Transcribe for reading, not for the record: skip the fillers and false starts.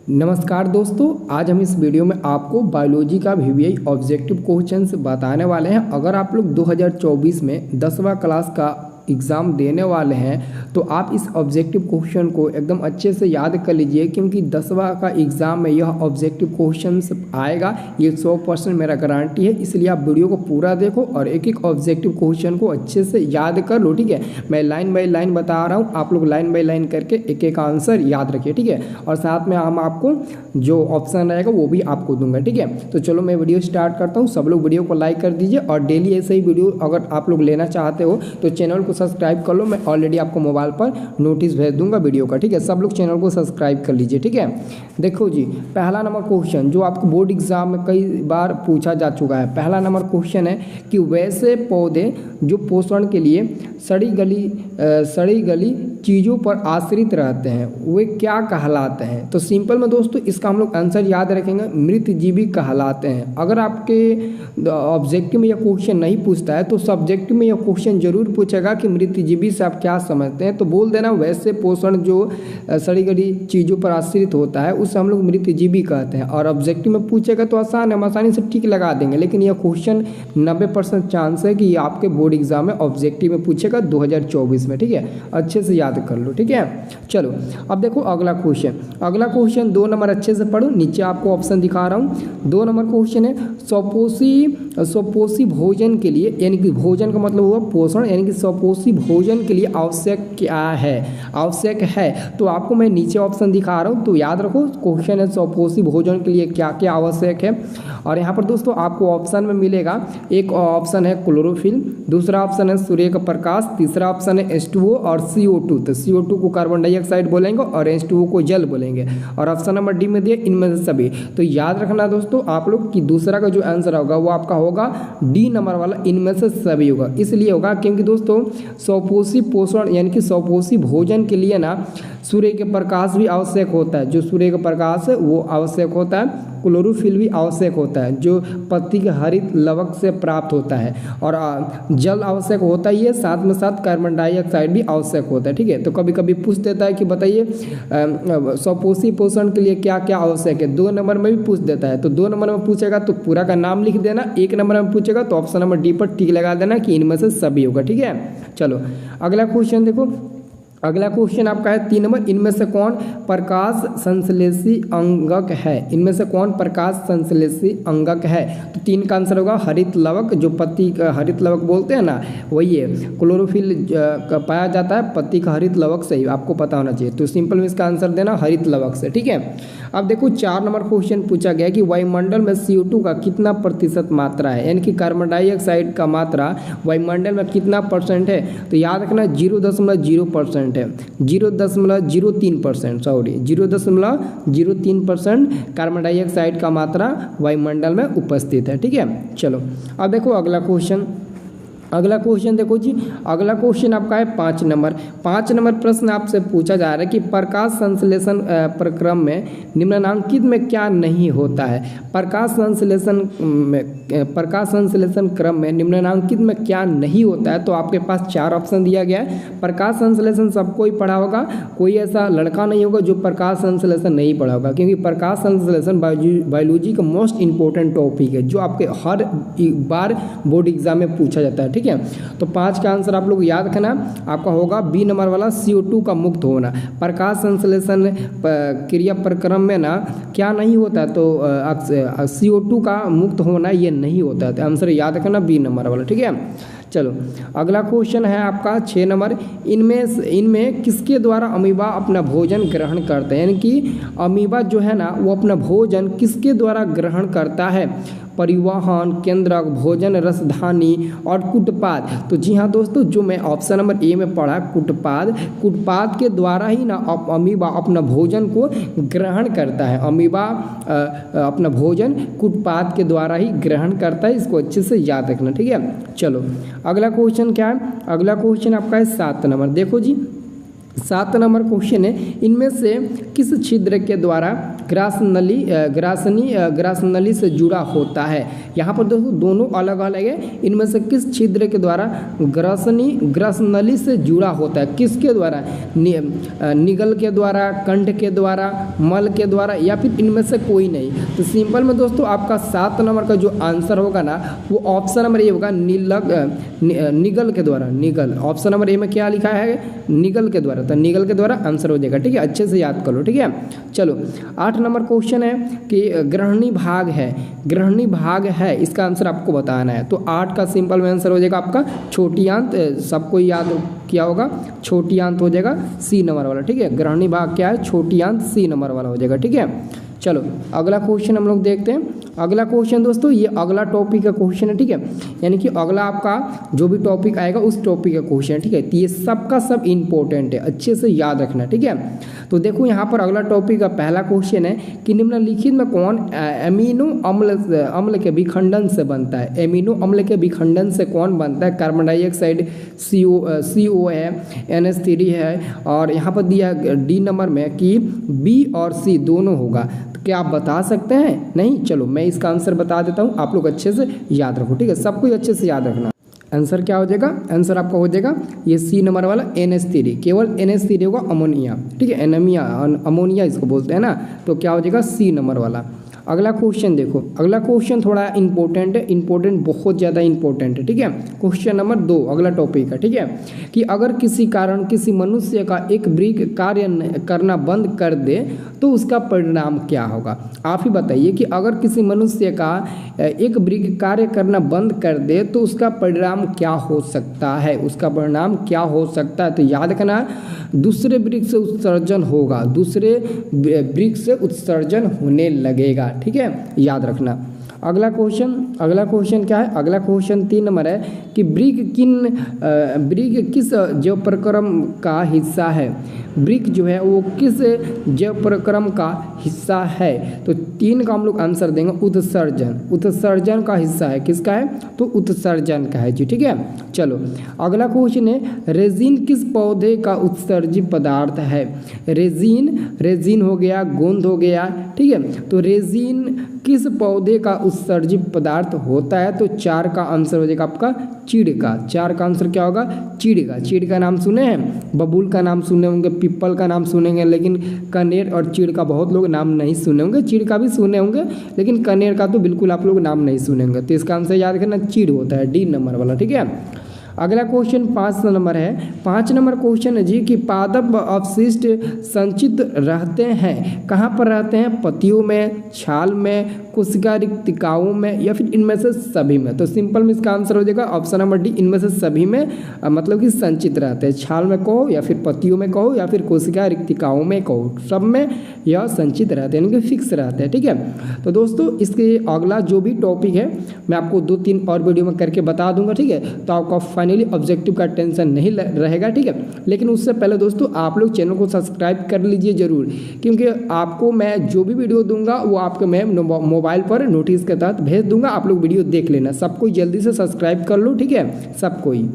नमस्कार दोस्तों, आज हम इस वीडियो में आपको बायोलॉजी का वीवीआई ऑब्जेक्टिव क्वेश्चंस बताने वाले हैं। अगर आप लोग 2024 में 10वां क्लास का एग्ज़ाम देने वाले हैं तो आप इस ऑब्जेक्टिव क्वेश्चन को एकदम अच्छे से याद कर लीजिए, क्योंकि 10वां का एग्ज़ाम में यह ऑब्जेक्टिव क्वेश्चंस आएगा, ये 100% मेरा गारंटी है। इसलिए आप वीडियो को पूरा देखो और एक एक ऑब्जेक्टिव क्वेश्चन को अच्छे से याद कर लो, ठीक है। मैं लाइन बाय लाइन बता रहा हूँ, आप लोग लाइन बाय लाइन करके एक एक आंसर याद रखिए, ठीक है। और साथ में हम आपको जो ऑप्शन रहेगा वो भी आपको दूंगा, ठीक है। तो चलो मैं वीडियो स्टार्ट करता हूँ। सब लोग वीडियो को लाइक कर दीजिए और डेली ऐसे ही वीडियो अगर आप लोग लेना चाहते हो तो चैनल को सब्सक्राइब कर लो। मैं ऑलरेडी आपको मोबाइल पर नोटिस भेज दूंगा वीडियो का, ठीक है। सब लोग चैनल को सब्सक्राइब कर लीजिए, ठीक है। देखो जी, पहला नंबर क्वेश्चन जो आपको बोर्ड एग्जाम में कई बार पूछा जा चुका है। पहला नंबर क्वेश्चन है कि वैसे पौधे जो पोषण के लिए सड़ी गली चीज़ों पर आश्रित रहते हैं वे क्या कहलाते हैं। तो सिंपल में दोस्तों इसका हम लोग आंसर याद रखेंगे, मृतजीवी कहलाते हैं। अगर आपके ऑब्जेक्टिव में यह क्वेश्चन नहीं पूछता है तो सब्जेक्टिव में यह क्वेश्चन जरूर पूछेगा कि मृतजीवी से आप क्या समझते हैं। तो बोल देना वैसे पोषण जो सड़ी गली चीज़ों पर आश्रित होता है उसे हम लोग मृतजीवी कहते हैं। और ऑब्जेक्टिव में पूछेगा तो आसान है, हम आसानी से टिक लगा देंगे। लेकिन यह क्वेश्चन 90% चांस है कि ये आपके बोर्ड एग्जाम में ऑब्जेक्टिव में पूछेगा 2024 में, ठीक है। अच्छे से याद कर लो, ठीक है। चलो अब देखो अगला क्वेश्चन 2 नंबर अच्छे से पढ़ो, नीचे आपको ऑप्शन दिखा रहा हूँ। 2 नंबर क्वेश्चन है स्वपोषी भोजन के लिए, यानी कि भोजन का मतलब हुआ पोषण, यानी कि स्वपोषी भोजन के लिए आवश्यक है। तो आपको मैं नीचे ऑप्शन दिखा रहा हूँ, तो याद रखो क्वेश्चन है स्वपोषी भोजन के लिए क्या क्या आवश्यक है। और यहाँ पर दोस्तों आपको ऑप्शन में मिलेगा, एक ऑप्शन है क्लोरोफिल, दूसरा ऑप्शन है सूर्य का प्रकाश, तीसरा ऑप्शन है H2O और CO2। तो CO2 को कार्बन डाइऑक्साइड बोलेंगे और H2O को जल बोलेंगे। और ऑप्शन नंबर डी में दिए इनमें से सभी। तो याद रखना दोस्तों आप लोग कि दूसरा का जो आंसर होगा वो आपका होगा डी नंबर वाला, इनमें से सभी होगा। इसलिए होगा क्योंकि दोस्तों स्वपोषी पोषण यानी कि स्वपोषी भोजन के लिए ना सूर्य के प्रकाश भी आवश्यक होता है। जो सूर्य का प्रकाश है वो आवश्यक होता है। क्लोरोफिल भी आवश्यक होता है जो पत्ती के हरित लवक से प्राप्त होता है। और जल आवश्यक होता ही है, साथ में साथ कार्बन डाइऑक्साइड भी आवश्यक होता है, ठीक है। तो कभी कभी पूछ देता है कि बताइए स्वपोषी पोषण के लिए क्या क्या आवश्यक है। 2 नंबर में भी पूछ देता है। तो 2 नंबर में पूछेगा तो पूरा का नाम लिख देना, 1 नंबर में पूछेगा तो ऑप्शन नंबर डी पर टिक लगा देना कि इनमें से सभी होगा, ठीक है। चलो अगला क्वेश्चन देखो, अगला क्वेश्चन आपका है 3 नंबर, इनमें से कौन प्रकाश संश्लेषी अंगक है। इनमें से कौन प्रकाश संश्लेषी अंगक है। तो 3 का आंसर होगा हरित लवक, जो पत्ती का हरित लवक बोलते हैं ना वही है। क्लोरोफिल पाया जाता है पत्ती का हरित लवक से ही, आपको पता होना चाहिए। तो सिंपल में इसका आंसर देना हरित लवक से, ठीक है। अब देखो 4 नंबर क्वेश्चन पूछा गया कि वायुमंडल में CO2 का कितना प्रतिशत मात्रा है, यानी कि कार्बन डाइऑक्साइड का मात्रा वायुमंडल में कितना % है। तो याद रखना 0.0% है, 0.03%, सॉरी 0.03% कार्बन डाइऑक्साइड का मात्रा वायुमंडल में उपस्थित है, ठीक है। चलो अब देखो अगला क्वेश्चन देखो जी, अगला क्वेश्चन आपका है 5 नंबर प्रश्न आपसे पूछा जा रहा है कि प्रकाश संश्लेषण प्रक्रम में निम्नलिखित में क्या नहीं होता है। प्रकाश संश्लेषण क्रम में निम्नलिखित में क्या नहीं होता है। तो आपके पास 4 ऑप्शन दिया गया है। प्रकाश संश्लेषण सबको ही पढ़ा होगा, कोई ऐसा लड़का नहीं होगा जो प्रकाश संश्लेषण नहीं पढ़ा होगा, क्योंकि प्रकाश संश्लेषण बायोलॉजी का मोस्ट इंपॉर्टेंट टॉपिक है जो आपके हर बार बोर्ड एग्जाम में पूछा जाता है, ठीक है। तो 5 का आंसर आप लोग याद रखना, आपका होगा बी नंबर वाला CO2 का मुक्त होना। प्रकाश संश्लेषण क्रिया प्रक्रम में ना क्या नहीं होता, तो CO2 का मुक्त होना ये नहीं होता है। तो आंसर याद रखना बी नंबर वाला, ठीक है। चलो अगला क्वेश्चन है आपका 6 नंबर, इनमें किसके द्वारा अमीबा अपना भोजन ग्रहण करते हैं, यानी कि अमीबा जो है ना वो अपना भोजन किसके द्वारा ग्रहण करता है। परिवहन केंद्रक, भोजन रसधानी और कुटपाद। तो जी हाँ दोस्तों, जो मैं ऑप्शन नंबर ए में पढ़ा कुटपाद के द्वारा ही ना अमीबा अपना भोजन को ग्रहण करता है। अमीबा अपना भोजन कुटपाद के द्वारा ही ग्रहण करता है, इसको अच्छे से याद रखना, ठीक है। चलो अगला क्वेश्चन क्या है, अगला क्वेश्चन आपका है 7 नंबर। देखो जी 7 नंबर क्वेश्चन है, इनमें से किस छिद्र के द्वारा ग्रासनली से जुड़ा होता है। यहाँ पर दोस्तों दोनों अलग अलग है। इनमें से किस छिद्र के द्वारा ग्रासनली से जुड़ा होता है? किसके द्वारा? निगल के द्वारा, कंठ के द्वारा, मल के द्वारा, या फिर इनमें से कोई नहीं। तो सिंपल में दोस्तों आपका 7 नंबर का जो आंसर होगा ना वो ऑप्शन नंबर ए होगा, निगल के द्वारा। निगल, ऑप्शन नंबर ए में क्या लिखा है? निगल के द्वारा। तो निगल के द्वारा आंसर हो जाएगा। ठीक है, अच्छे से याद कर लो। ठीक है, चलो 8 नंबर क्वेश्चन है कि ग्रहणी भाग है। ग्रहणी भाग है, इसका आंसर आपको बताना है। तो 8 का सिंपल में आंसर हो जाएगा आपका छोटी आंत। सबको याद किया होगा, छोटी आंत हो जाएगा सी नंबर वाला। ठीक है, ग्रहणी भाग क्या है? छोटी आंत सी नंबर वाला हो जाएगा। ठीक है, चलो अगला क्वेश्चन हम लोग देखते हैं। अगला क्वेश्चन दोस्तों ये अगला टॉपिक का क्वेश्चन है। ठीक है, यानी कि अगला आपका जो भी टॉपिक आएगा उस टॉपिक का क्वेश्चन है। ठीक है, तो ये सबका सब इंपॉर्टेंट है, अच्छे से याद रखना। ठीक है, तो देखो यहाँ पर अगला टॉपिक का पहला क्वेश्चन है कि निम्नलिखित में कौन एमिनो अम्ल के विखंडन से बनता है? एमिनो अम्ल के विखंडन से कौन बनता है? कार्बन डाइऑक्साइड, CO है, NH3 है, और यहाँ पर दिया डी नंबर में कि बी और सी दोनों होगा। क्या आप बता सकते हैं? नहीं, चलो मैं इसका आंसर बता देता हूँ, आप लोग अच्छे से याद रखो। ठीक है, सब कुछ अच्छे से याद रखना। आंसर क्या हो जाएगा? आंसर आपका हो जाएगा ये सी नंबर वाला NH3, केवल NH3 होगा, अमोनिया। ठीक है, अमोनिया इसको बोलते हैं ना, तो क्या हो जाएगा? सी नंबर वाला। अगला क्वेश्चन देखो, अगला क्वेश्चन थोड़ा इंपॉर्टेंट है, बहुत ज़्यादा इंपॉर्टेंट है। ठीक है, क्वेश्चन नंबर 2 अगला टॉपिक है। ठीक है, कि अगर किसी कारण किसी मनुष्य का एक वृक्क कार्य करना बंद कर दे तो उसका परिणाम क्या होगा? आप ही बताइए कि अगर किसी मनुष्य का एक वृक्क कार्य करना बंद कर दे तो उसका परिणाम क्या हो सकता है? उसका परिणाम क्या हो सकता है? तो याद रखना, दूसरे वृक्क से उत्सर्जन होगा, दूसरे वृक्क से उत्सर्जन होने लगेगा। ठीक है, याद रखना। अगला क्वेश्चन क्या है? अगला क्वेश्चन 3 नंबर है कि वृक्क किस जैव प्रक्रम का हिस्सा है? वृक्क जो है वो किस जैव प्रक्रम का हिस्सा है? तो 3 का हम लोग आंसर देंगे, उत्सर्जन का हिस्सा है। किसका है? तो उत्सर्जन का है जी। ठीक है, चलो अगला क्वेश्चन है रेजिन किस पौधे का उत्सर्जित पदार्थ है? रेजिन हो गया, गोंद हो गया। ठीक है, तो रेजिन किस पौधे का उत्सर्जित पदार्थ होता है? तो 4 का आंसर हो जाएगा आपका चीड़ का। 4 का आंसर क्या होगा? चीड़ का। चीड़ का नाम सुने हैं, बबूल का नाम सुने होंगे, पीपल का नाम सुनेंगे, लेकिन कनेर और चीड़ का बहुत लोग नाम नहीं सुने होंगे। चीड़ का भी सुने होंगे लेकिन कनेर का तो बिल्कुल आप लोग नाम नहीं सुनेंगे। तो इसका आंसर याद करना, चीड़ होता है, डी नंबर वाला। ठीक है, अगला क्वेश्चन 5 नंबर है। 5 नंबर क्वेश्चन है जी कि पादप अवशिष्ट संचित रहते हैं, कहाँ पर रहते हैं? पत्तियों में, छाल में, कोशिका रिक्तिकाओं में, या फिर इनमें से सभी में? तो सिंपल में इसका आंसर हो जाएगा ऑप्शन नंबर डी, इनमें से सभी में, मतलब कि संचित रहते हैं। छाल में कहो या फिर पत्तियों में कहो या फिर कोशिका रिक्तिकाओं में कहो, सब में यह संचित रहते हैं, इनके फिक्स रहते हैं। ठीक है, तो दोस्तों इसके अगला जो भी टॉपिक है मैं आपको 2-3 और वीडियो में करके बता दूंगा। ठीक है, तो आपका फाइनली ऑब्जेक्टिव का टेंशन नहीं रहेगा। ठीक है, लेकिन उससे पहले दोस्तों आप लोग चैनल को सब्सक्राइब कर लीजिए जरूर, क्योंकि आपको मैं जो भी वीडियो दूंगा वो आपको मैं मोबाइल पर नोटिस के तहत भेज दूंगा। आप लोग वीडियो देख लेना, सबको जल्दी से सब्सक्राइब कर लो। ठीक है, सबको ही।